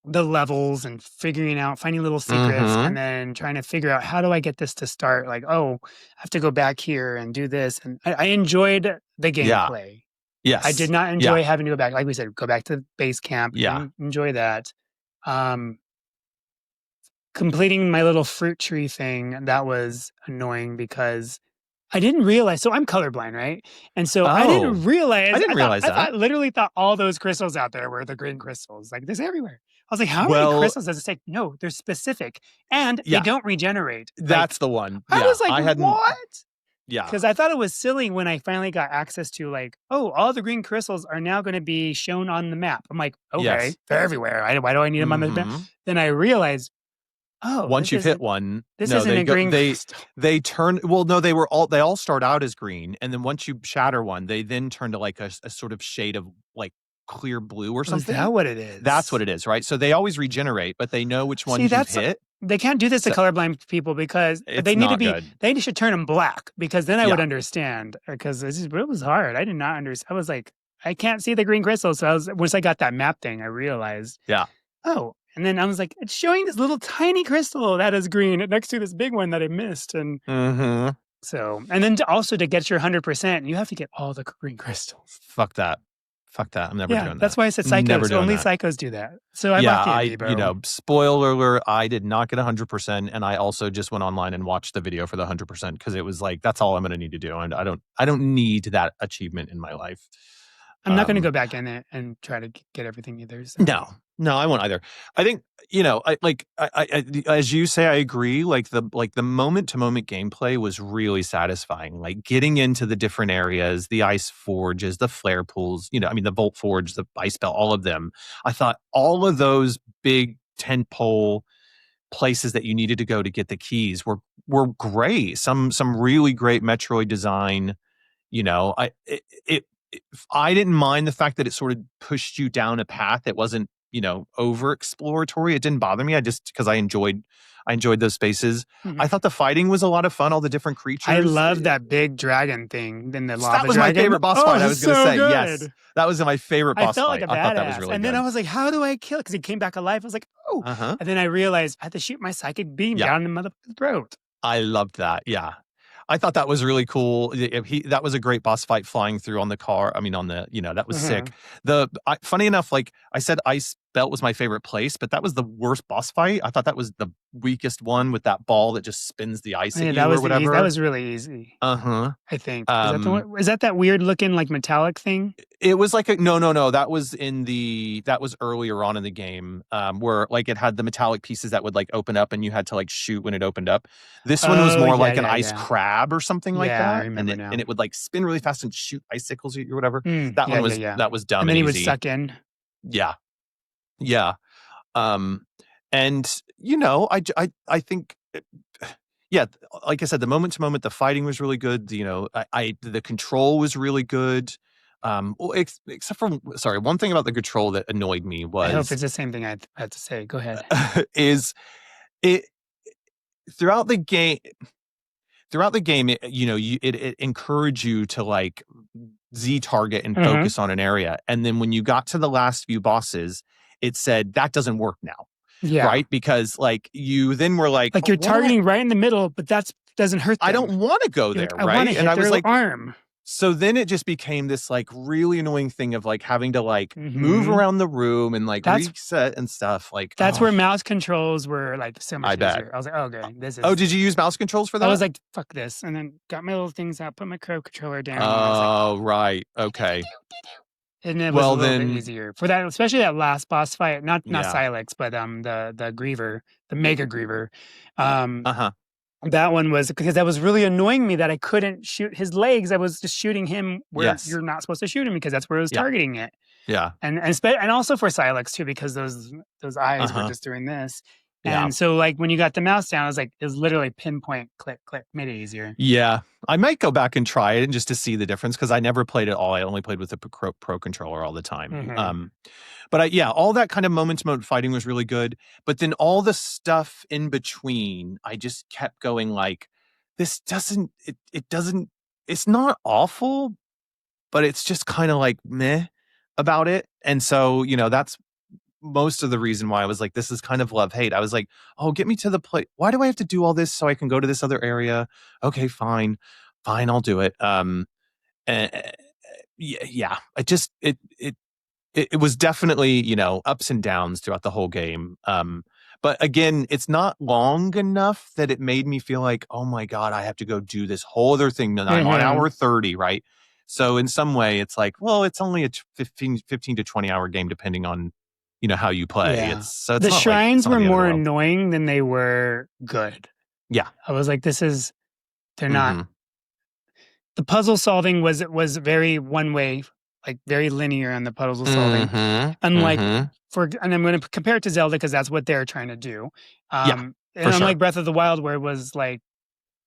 the levels and finding little secrets, and then trying to figure out, how do I get this to start? Like, oh, I have to go back here and do this. And I enjoyed the gameplay. Yes. I did not enjoy having to go back. Like we said, go back to base camp. And enjoy that. Completing my little fruit tree thing, that was annoying because I didn't realize. So I'm colorblind, right? And so I didn't realize. I literally thought all those crystals out there were the green crystals. Like, there's everywhere. I was like, how many crystals does it take? No, they're specific. And they don't regenerate. That's the one. I was like, what? Yeah. Because I thought it was silly when I finally got access to like, oh, all the green crystals are now going to be shown on the map. I'm like, okay, they're everywhere. Why do I need them on the map? Then I realized, once you've hit one, this isn't a green crystal. They turn, well, no, they all start out as green. And then once you shatter one, they then turn to like a sort of shade of like clear blue or something. Is that what it is? That's what it is, right? So they always regenerate, but they know which ones you've hit. They can't do this to colorblind people because they need to be. Good. They should turn them black, because then I would understand. Because it was hard. I did not understand. I was like, I can't see the green crystals. So once I got that map thing, I realized. Yeah. Oh, and then I was like, it's showing this little tiny crystal that is green next to this big one that I missed, and so, and then also to get your 100%, you have to get all the green crystals. Fuck that. I'm never doing that. That's why I said psychos. Only psychos do that. So I'm lucky, bro. Spoiler alert, I did not get 100%, and I also just went online and watched the video for the 100% because it was like, that's all I'm going to need to do, and I don't need that achievement in my life. I'm not going to go back in it and try to get everything either. So. No, I won't either. I think, I as you say, I agree. Like the moment to moment gameplay was really satisfying. Like getting into the different areas, the ice forges, the flare pools, the Volt Forge, the ice belt, all of them. I thought all of those big tentpole places that you needed to go to get the keys were great. Some really great Metroid design. I didn't mind the fact that it sort of pushed you down a path that wasn't, over exploratory. It didn't bother me. Because I enjoyed those spaces. I thought the fighting was a lot of fun. All the different creatures. I love that big dragon thing. Then the lava That was dragon. My favorite boss fight. I was going to say good. Yes. That was my favorite boss fight. Like I thought that was really and good. Then I was like, how do I kill it? Because he came back alive. I was like, oh. And then I realized I had to shoot my psychic beam down the motherfucker's throat. I loved that. Yeah. I thought that was really cool. That was a great boss fight, flying through on the car. I mean, that was sick. Funny enough, like I said, Ice Belt was my favorite place, but that was the worst boss fight. I thought that was the weakest one, with that ball that just spins the ice at you or whatever. That was really easy. I think. Is that weird looking like metallic thing? It was like no. That was earlier on in the game, where like it had the metallic pieces that would like open up and you had to like shoot when it opened up. This one was more like an ice crab or something like that. I remember now. And it would like spin really fast and shoot icicles at you or whatever. That was dumb. And then he would easy. suck in. Yeah. And I think, like I said, the moment to moment, the fighting was really good. The control was really good. Except for, one thing about the control that annoyed me was, I hope it's the same thing I had to say. Go ahead. Is it throughout the game? It encouraged you to like Z target and focus on an area, and then when you got to the last few bosses, it said that doesn't work now. Yeah. Right? Because like you then were like you're targeting right in the middle, but that doesn't hurt them. I don't want to go there, I right? want to hit their arm. So then it just became this like really annoying thing of like having to like move Mhm. around the room and like That's reset and stuff. Like, that's where mouse controls were like so I much bet. easier. I was like, okay, this Oh, is. did you use mouse controls for I was that? like, fuck this, and then got my little things out, put my Crow controller down, and I was like, Oh, right. Okay. and it was a Well, little bit then, easier for that, especially that last boss fight. Not yeah. Silex, but the Griever, the Mega Griever. Um, Uh-huh. that one was because that was really annoying me that I couldn't shoot his legs. I was just shooting him where Yes. you're not supposed to shoot him because that's where I was Yeah. targeting it. Yeah. And also for Silex too, because those eyes were Uh-huh. just doing this. Yeah. And so like when you got the mouse down, it was literally pinpoint, click, click, made it easier. Yeah. I might go back and try it just to see the difference because I never played it all. I only played with the Pro controller all the time. Mm-hmm. But yeah, all that kind of moment-to-moment fighting was really good. But then all the stuff in between, I just kept going like, this doesn't, it doesn't, it's not awful, but it's just kind of like meh about it. And so, that's most of the reason why I was like, this is kind of love-hate. I was like, oh, get me to the place. Why do I have to do all this so I can go to this other area? Okay, fine. Fine, I'll do it. Uh, yeah, it was definitely, ups and downs throughout the whole game. But again, it's not long enough that it made me feel like, oh my God, I have to go do this whole other thing. And I'm on Mm-hmm. hour 30, right? So in some way, it's like, well, it's only a 15 to 20 hour game, depending on, how you play. Yeah. It's The not like shrines some of were the other more world. annoying than they were good. Yeah. I was like, they're not. Mm-hmm. The puzzle solving was very one way, like very linear on the puzzle solving. Mm-hmm. Unlike Mm-hmm. and I'm going to compare it to Zelda because that's what they're trying to do. Yeah, And for unlike sure. Breath of the Wild, where it was like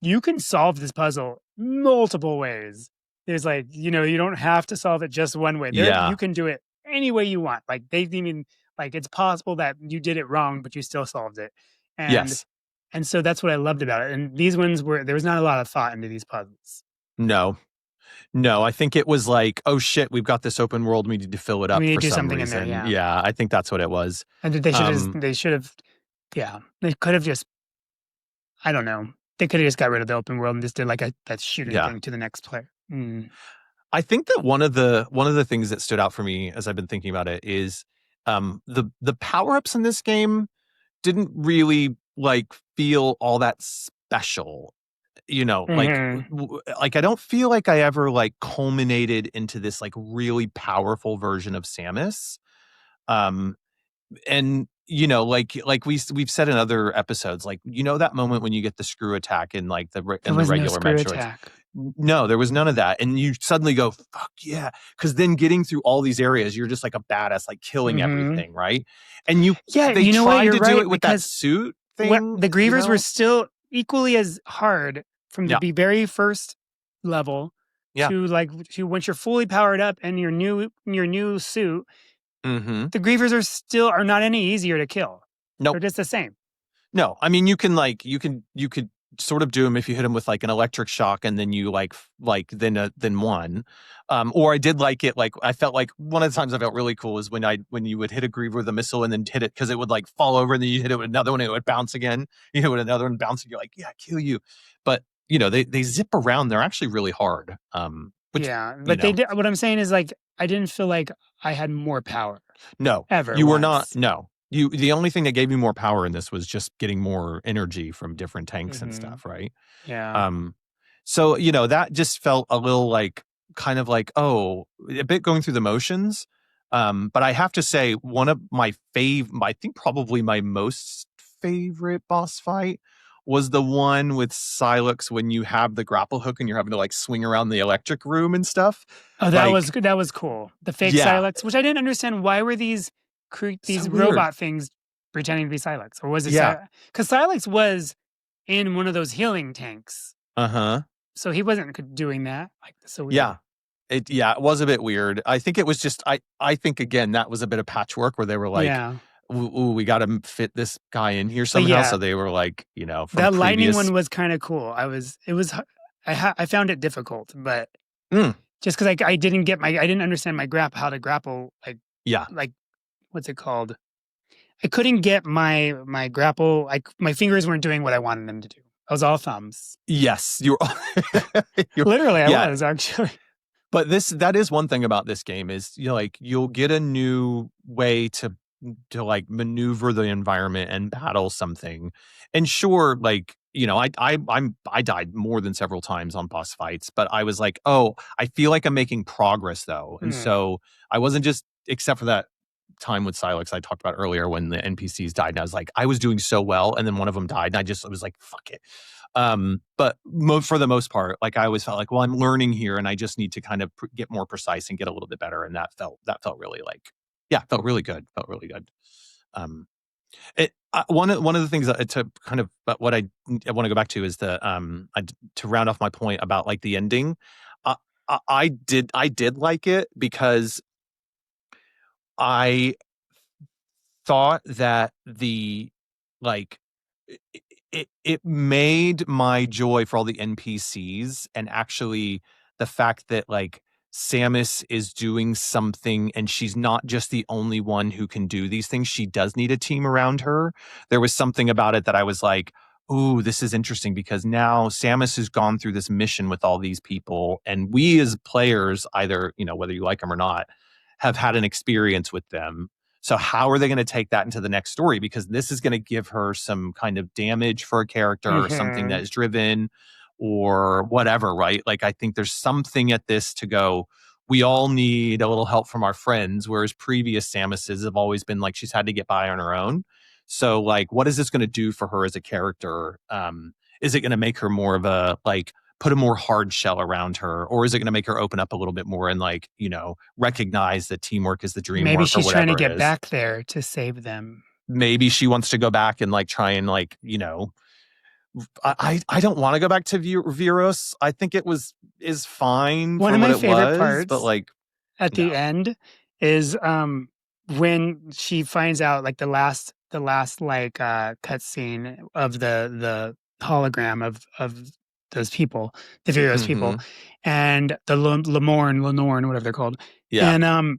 you can solve this puzzle multiple ways. There's like you don't have to solve it just one way. There you Yeah. can do it any way you want. Like they've even like it's possible that you did it wrong, but you still solved it. And Yes. and so that's what I loved about it. And these ones were there was not a lot of thought into these puzzles. No. No, I think it was like, oh shit, we've got this open world. We need to fill it We up need for to do some something in there, reason. yeah. Yeah, I think that's what it was. And Um, they should have, yeah, they could have just, I don't know, they could have just got rid of the open world and just did like that shooting yeah. thing to the next player. Mm. I think that one of the things that stood out for me as I've been thinking about it is the power-ups in this game didn't really like feel all that special. Mm-hmm. Like I don't feel like I ever like culminated into this like really powerful version of Samus. Um and like we've said in other episodes, like that moment when you get the screw attack in like There in the was no regular screw Metroids. attack. No, there was none of that, and you suddenly go, fuck yeah, because then getting through all these areas, you're just like a badass, like killing Mm-hmm. everything, right? And Yeah, they you know what? tried You're to do right it with that because suit what thing, the grievers were still equally as hard from the yeah, very first level yeah, to once you're fully powered up and your new suit. mm-hmm. The grievers are not any easier to kill. Nope. They're just the same. No, I mean you could sort of do them if you hit them with like an electric shock and then you then one. Or I did like it, like I felt like one of the times I felt really cool is when you would hit a griever with a missile and then hit it because it would like fall over and then you hit it with another one and it would bounce again. You hit it with another one bounce and you're like, yeah, kill you. But they zip around. They're actually really hard. Which Yeah, but they did. What I'm saying is like I didn't feel like I had more power no, ever you were not. once. No, the only thing that gave you more power in this was just getting more energy from different tanks and Mm-hmm. stuff, right? Yeah. Um, so that just felt a little like kind of like, oh, a bit going through the motions. But I have to say, one of I think probably my most favorite boss fight was the one with Silex when you have the grapple hook and you're having to like swing around the electric room and stuff. Oh, that was Like, good. That was cool. The fake yeah, Silex, which I didn't understand. Why were these so weird. robot things pretending to be Silex, or was it Yeah. because Silex was in one of those healing tanks, Uh-huh. so he wasn't doing that. Like so weird. Yeah. It was a bit weird. I think it was just I think again that was a bit of patchwork where they were like, Yeah, ooh, we got to fit this guy in here but somehow. yeah, So they were like, from that lightning previous. one was kind of cool. I found it difficult, but Mm, just because I didn't understand how to grapple yeah. like what's it called? I couldn't get my grapple. My fingers weren't doing what I wanted them to do. I was all thumbs. Yes. Literally, I Yeah. was actually. But that is one thing about this game is like you'll get a new way to like maneuver the environment and battle something. And sure, like, I died more than several times on boss fights, but I was like, oh, I feel like I'm making progress though. And Hmm. so I wasn't just, except for that time with Silex I talked about earlier when the NPCs died, and I was like, I was doing so well, and then one of them died, and I was like, fuck it. But for the most part, like I always felt like, well, I'm learning here, and I just need to kind of get more precise and get a little bit better, and that felt really like, yeah, felt really good, felt really good. Um, one of the things that to kind of, but what I want to go back to is to round off my point about like the ending. Uh, I did like it because I thought that the like it made my joy for all the NPCs, and actually the fact that like Samus is doing something and she's not just the only one who can do these things. She does need a team around her. There was something about it that I was like, ooh, this is interesting because now Samus has gone through this mission with all these people, and we as players, either, whether you like them or not, have had an experience with them. So how are they going to take that into the next story? Because this is going to give her some kind of damage for a character or something that Mhm. is driven or whatever, right? Like, I think there's something at this to go, we all need a little help from our friends, whereas previous Samuses have always been like, she's had to get by on her own. So like, what is this going to do for her as a character? Is it going to make her more of a, like, put a more hard shell around her, or is it going to make her open up a little bit more and like, recognize that teamwork is the dream Maybe work or she's trying to whatever it get is? back there to save them. Maybe she wants to go back and like try and like, I don't want to go back to Viros. I think it is fine One for of what my it favorite was, but parts like, at the no. end is when she finds out, like, the last like cutscene of the hologram of those people, the various people, Hmm. and the Lenore, whatever they're called. Yeah. And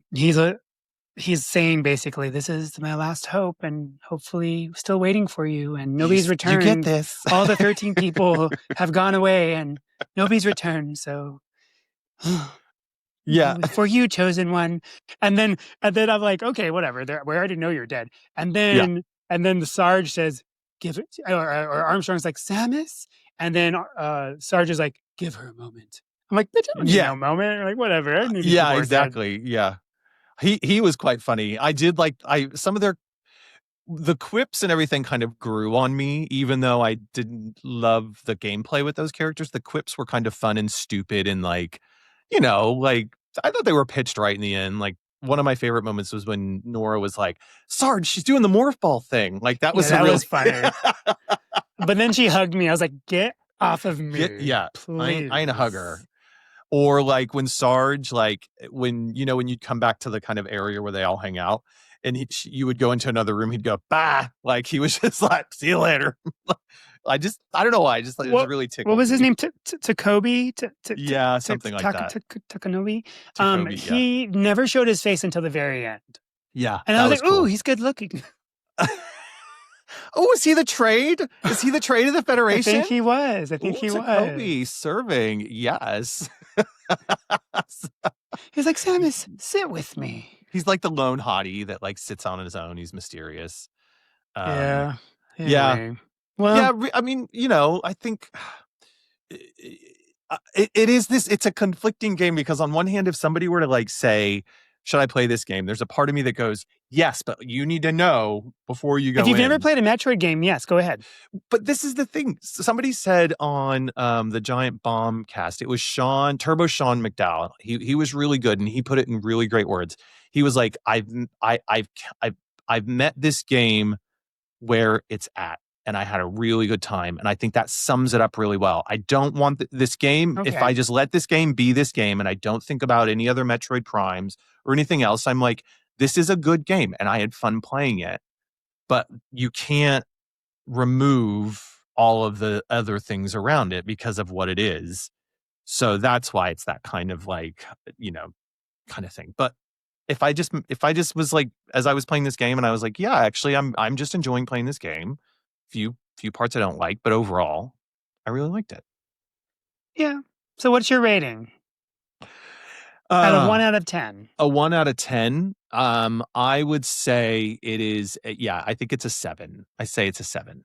he's saying basically, this is my last hope, and hopefully still waiting for you, and nobody's You get returned. this. All the 13 people have gone away, and nobody's returned, so Yeah. for you, chosen one. And then I'm like, okay, whatever. We already know you're dead. And Yeah. then the Sarge says, give it, or Armstrong's like, Samus. And then Sarge is like, give her a moment. I'm like, bitch, I don't need Yeah. no moment. Like, whatever. I knew these Yeah, people were dead. exactly. Yeah. He was quite funny. I did like, some of the quips and everything kind of grew on me, even though I didn't love the gameplay with those characters. The quips were kind of fun and stupid, and like, like, I thought they were pitched right in the end. Like, one of my favorite moments was when Nora was like, Sarge, she's doing the morph ball thing. Like, that Yeah, was a that really was funny. But then she hugged me. I was like, get off of me, yeah, I ain't a hugger. please. Or like when Sarge, like when you'd come back to the kind of area where they all hang out, and you would go into another room, he'd go, bah, like he was just like, see you later. I don't know why, I just like, it just What really what tickled was his me. name? Takobi? Yeah, something like that. Takanobi? Jacoby, yeah. He never showed his face until the very end. Yeah, And I that was was like, "Ooh, cool. he's good looking." Oh, is he the trade? Is he the trade of the I think Federation? he was. I think Oh, he Jacoby was. serving. Yes. He's like, "Samus, sit with me." He's like the lone hottie that like sits on his own. He's mysterious. Um, Yeah. yeah. Anyway. Well, Yeah, I mean, I think it is this. It's a conflicting game because on one hand, if somebody were to like say, "Should I play this game?" There's a part of me that goes, "Yes," but you need to know before you if go you've never in. played a Metroid game, yes, go ahead. But this is the thing. Somebody said on the Giant Bomb cast, it was Turbo Sean McDowell. He was really good, and he put it in really great words. He was like, I've met this game where it's at, and I had a really good time, and I think that sums it up really well. I don't want this game, if Okay. I just let this game be this game and I don't think about any other Metroid Primes or anything else, I'm like, this is a good game and I had fun playing it. But you can't remove all of the other things around it because of what it is. So that's why it's that kind of like, kind of thing. But if I just was like, as I was playing this game and I was like, yeah, actually I'm just enjoying playing this game. Few parts I don't like, but overall, I really liked it. Yeah. So what's your rating? Out of 1 out of 10. A 1 out of 10. I would say it is. Yeah, I think it's a 7. I say it's a 7.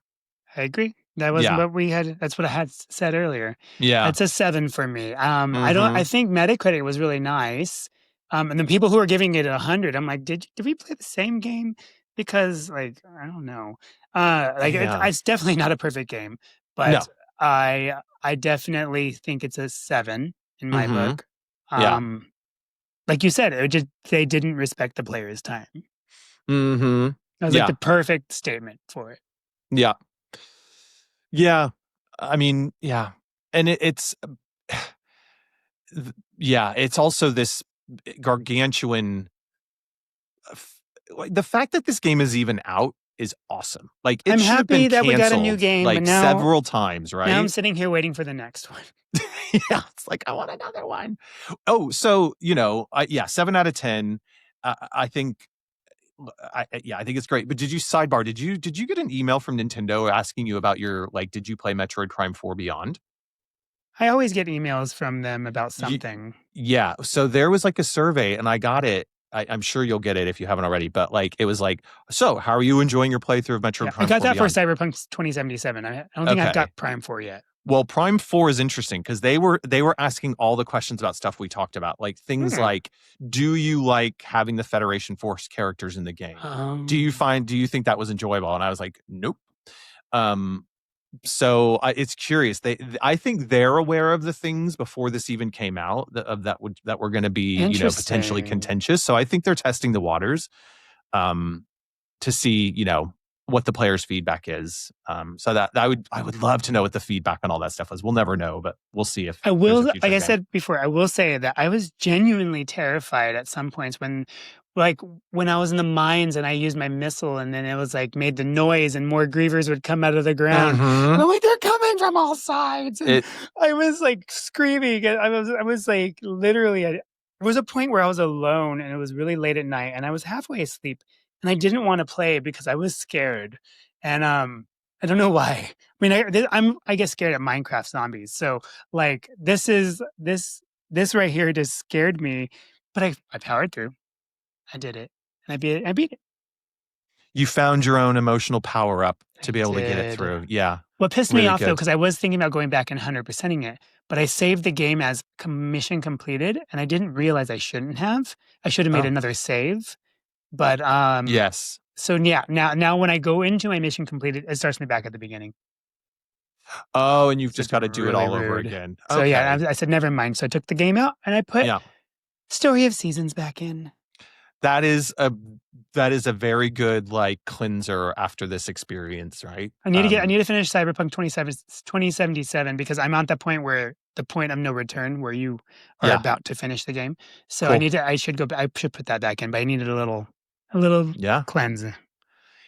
I agree. That was Yeah. what we had. That's what I had said earlier. Yeah. It's a 7 for me. I Mhm. think Metacritic was really nice. And the people who are giving it 100, I'm like, did we play the same game? Because like, I don't know. Yeah. It's definitely not a perfect game, No. but I definitely think it's a 7 in my Mhm. book. Yeah. Like you said, they didn't respect the player's time. Mhm. That was like Yeah. the perfect statement for it. Yeah. Yeah. I mean, yeah. And it's yeah, it's also this gargantuan like the fact that this game is even out is awesome. Like it I'm should have been happy that we got a new canceled game, but like several times, now I'm right? sitting here waiting for the next one. Yeah, it's like I want another one. Oh, so, yeah, 7 out of 10. I think yeah, I think it's great. But did you get an email from Nintendo asking you about your like did you play Metroid Prime 4 Beyond? I always get emails from them about Ye something. Yeah, so there was, like, a survey, and I got it. I'm sure you'll get it if you haven't already, but, like, it was like, "So, how are you enjoying your playthrough of Metroid Yeah, I Prime got 4 that for Beyond?" Cyberpunk 2077. I don't think I've Okay. got Prime 4 yet. Well, Prime 4 is interesting because they were asking all the questions about stuff we talked about, like, things Hmm. like, "Do you like having the Federation Force characters in the game? Um, Do you think that was enjoyable?" And I was like, "Nope." Um So it's curious. I think they're aware of the things before this even came out that were going to be potentially Interesting. contentious. So I think they're testing the waters um, to see what the players' feedback is. So that I would love to know what the feedback on all that stuff was. We'll never know, but we'll see if I there's will, a like future I game. said before, I will say that I was genuinely terrified at some points like, when I was in the mines and I used my missile and then it was like made the noise and more grievers would come out of the ground. And Mm-hmm. I'm like, they're coming from all sides. And It I was like screaming. And I was like, literally, there was a point where I was alone and it was really late at night and I was halfway asleep and I didn't want to play because I was scared. And, I don't know why. I mean, I get scared at Minecraft zombies. So like this right here just scared me, but I powered through. I did it. And I beat it. You found your own emotional power up I to be able to get it did. through. Yeah, What pissed me really off though, good. because I was thinking about going back and 100%ing it, but I saved the game as mission completed, and I didn't realize I shouldn't have. I should have made Oh, another save. But yes. so yeah, now when I go into my mission completed, it starts me back at the beginning. Oh, and you've So just it's got to do it really all over rude. again. So yeah, Okay. I said never mind. So I took the game out and I put Yeah. Story of Seasons back in. That is a very good like cleanser after this experience, right? I need to finish Cyberpunk 2077 because I'm at that point where the point of no return where you are Yeah. about to finish the game. So Cool. I should put that back in, but I needed a little Yeah. cleanse.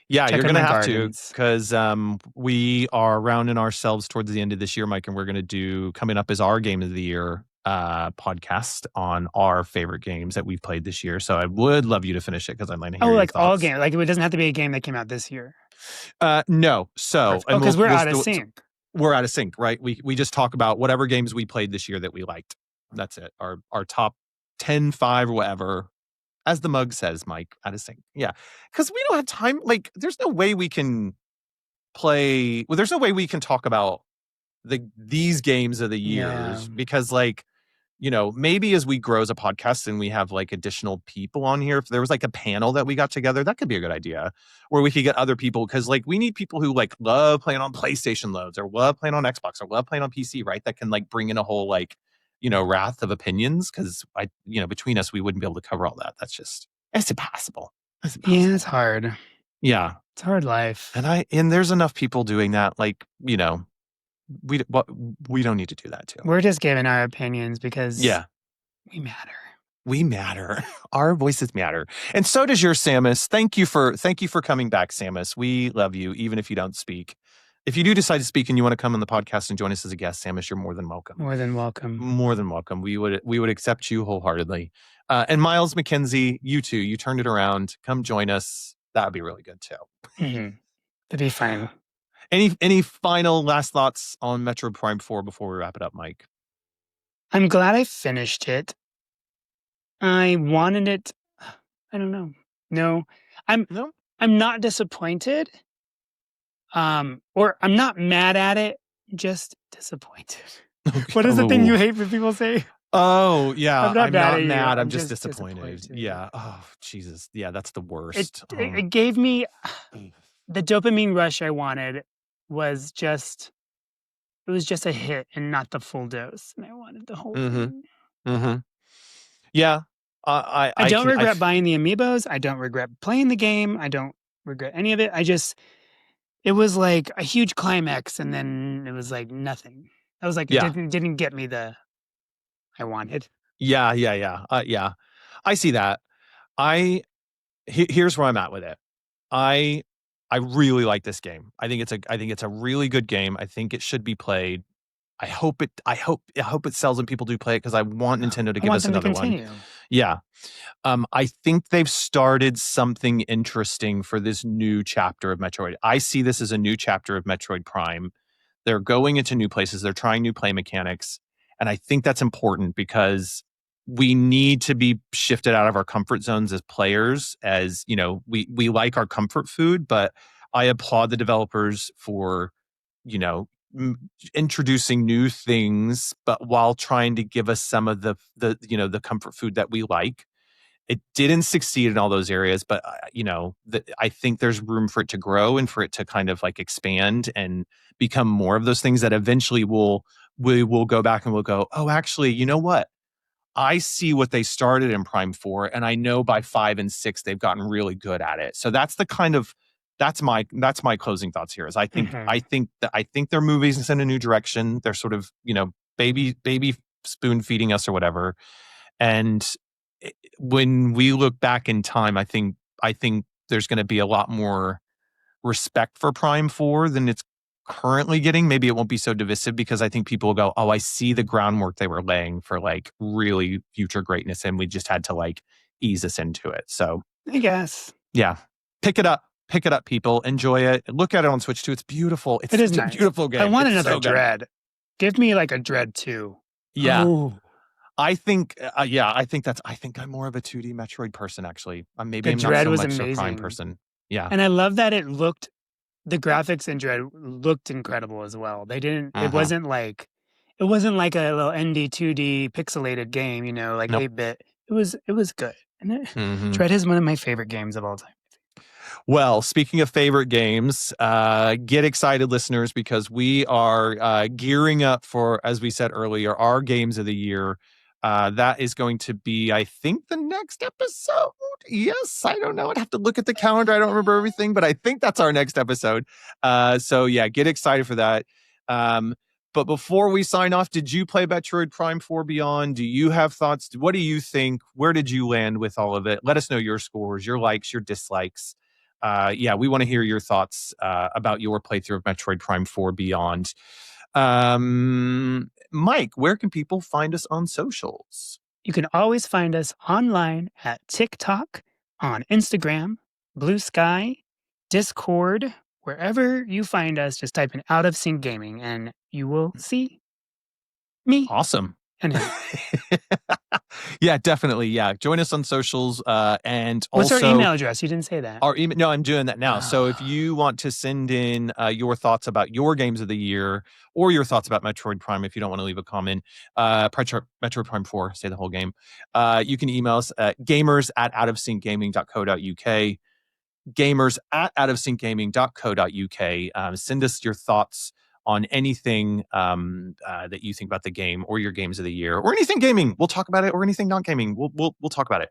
Yeah, Check you're on gonna my have to gardens. because we are rounding ourselves towards the end of this year, Mike, and we're gonna do coming up as our game of the year podcast on our favorite games that we've played this year. So I would love you to finish it because I'd like to Oh, hear your like all thoughts. games. Like it doesn't have to be a game that came out this year. No. So, Perfect. Oh, and because we're out of sync. we're out of sync, right? We just talk about whatever games we played this year that we liked. That's it. Our top 10, 5, or whatever. As the mug says, Mike, out of sync. Yeah. Because we don't have time. Like, there's no way we can there's no way we can talk about these games of the Yeah. years because like maybe as we grow as a podcast and we have like additional people on here, if there was like a panel that we got together, that could be a good idea where we could get other people because like we need people who like love playing on PlayStation loads or love playing on Xbox or love playing on PC, right? That can like bring in a whole like wrath of opinions because between us we wouldn't be able to cover all that. It's impossible. It's Yeah, impossible. it's hard. Yeah. It's hard life. And there's enough people doing that like we don't need to do that too. We're just giving our opinions because Yeah. we matter. We matter. Our voices matter. And so does your Samus. Thank you for coming back, Samus. We love you, even if you don't speak. If you do decide to speak and you want to come on the podcast and join us as a guest, Samus, you're more than welcome. More than welcome. More than welcome. We would accept you wholeheartedly. And Miles McKenzie, you too. You turned it around. Come join us. That would be really good too. Mm-hmm. That'd be fine. Any final last thoughts on Metroid Prime 4 before we wrap it up, Mike? I'm glad I finished it. I wanted it. I don't know. No, I'm No? not disappointed. Or I'm not mad at it, just disappointed. What is the thing you hate when people say? Oh, yeah. I'm not I'm mad not at you. mad. I'm I'm just just disappointed. disappointed. Yeah. Oh, Jesus. Yeah, that's the It, worst. it it gave me the dopamine rush I wanted was just it was just a hit and not the full dose. And I wanted the whole Mm-hmm. thing. Mm-hmm. Yeah. I don't I regret buying the amiibos. I don't regret playing the game. I don't regret any of it. It was like a huge climax and then it was like nothing. I was like, it yeah. didn't get me the I wanted. Yeah. Yeah. Yeah. Yeah. I see that. Here's where I'm at with it. I I really like this game. I think it's a really good game. I think it should be played. I hope it sells and people do play it because I want Nintendo to I give want us them to another one. continue. Yeah. I think they've started something interesting for this new chapter of Metroid. I see this as a new chapter of Metroid Prime. They're going into new places, they're trying new play mechanics, and I think that's important because we need to be shifted out of our comfort zones as players. As you know, we like our comfort food, but I applaud the developers for, you know, introducing new things, but while trying to give us some of the comfort food that we like. It didn't succeed in all those areas, but I think there's room for it to grow and for it to kind of like expand and become more of those things that eventually we will go back and we'll go, oh, actually, you know what? I see what they started in Prime 4, and I know by 5 and 6 they've gotten really good at it. So that's my closing thoughts here. Is I think they're moving us in a new direction. They're sort of, baby spoon feeding us or whatever. And when we look back in time, I think there's going to be a lot more respect for Prime 4 than it's currently getting. Maybe it won't be so divisive because I think people will go, oh, I see the groundwork they were laying for like really future greatness, and we just had to like ease us into it. So I guess. yeah, pick it up, people. Enjoy it. Look at it on Switch too. It's beautiful. It's It is such a nice. beautiful game. I want It's another so good. Dread. Give me like a Dread 2. Yeah. Oh. I think, I think I'm more of a 2D Metroid person, actually. Maybe The I'm not Dread so was much a Prime amazing. person. Yeah. And I love that the graphics in Dread looked incredible as well. It wasn't like a little ND 2D pixelated game, like Nope. 8-bit. It was good. And Mhm. Dread is one of my favorite games of all time. Well, speaking of favorite games, get excited, listeners, because we are gearing up for, as we said earlier, our games of the year. That is going to be, I think, the next episode. Yes, I don't know. I'd have to look at the calendar. I don't remember everything, but I think that's our next episode. So yeah, get excited for that. But before we sign off, did you play Metroid Prime 4 Beyond? Do you have thoughts? What do you think? Where did you land with all of it? Let us know your scores, your likes, your dislikes. We want to hear your thoughts about your playthrough of Metroid Prime 4 Beyond. Mike, where can people find us on socials? You can always find us online at TikTok, on Instagram, Blue Sky, Discord, wherever you find us, just type in Out of Sync Gaming and you will see me. Awesome. And him. Yeah, definitely. Yeah. Join us on socials. And What's also our email address? You didn't say that. our email. No, I'm doing that now. So if you want to send in your thoughts about your games of the year or your thoughts about Metroid Prime, if you don't want to leave a comment, Metroid Prime 4, say the whole game, you can email us at gamers@outofsyncgaming.co.uk. gamers@outofsyncgaming.co.uk. Send us your thoughts on anything that you think about the game or your games of the year or anything gaming. We'll talk about it, or anything not gaming. We'll talk about it.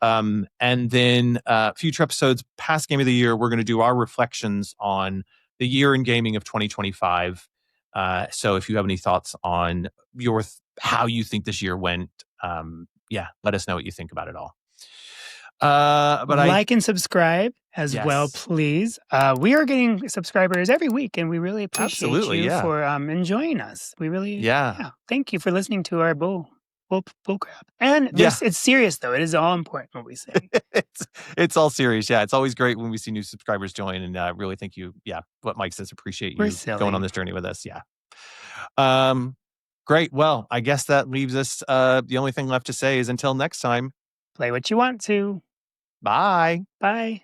And then future episodes past game of the year, we're going to do our reflections on the year in gaming of 2025. So if you have any thoughts on how you think this year went, let us know what you think about it all. But like and subscribe as well, Yes. please. We are getting subscribers every week, and we really appreciate you for enjoying us. We really, thank you for listening to our bull crap. And it's serious though; it is all important what we say. it's all serious. Yeah, it's always great when we see new subscribers join, and really thank you. Yeah, what Mike says, appreciate you going on this journey with us. Yeah. Great. Well, I guess that leaves us. The only thing left to say is until next time. Play what you want to. Bye. Bye.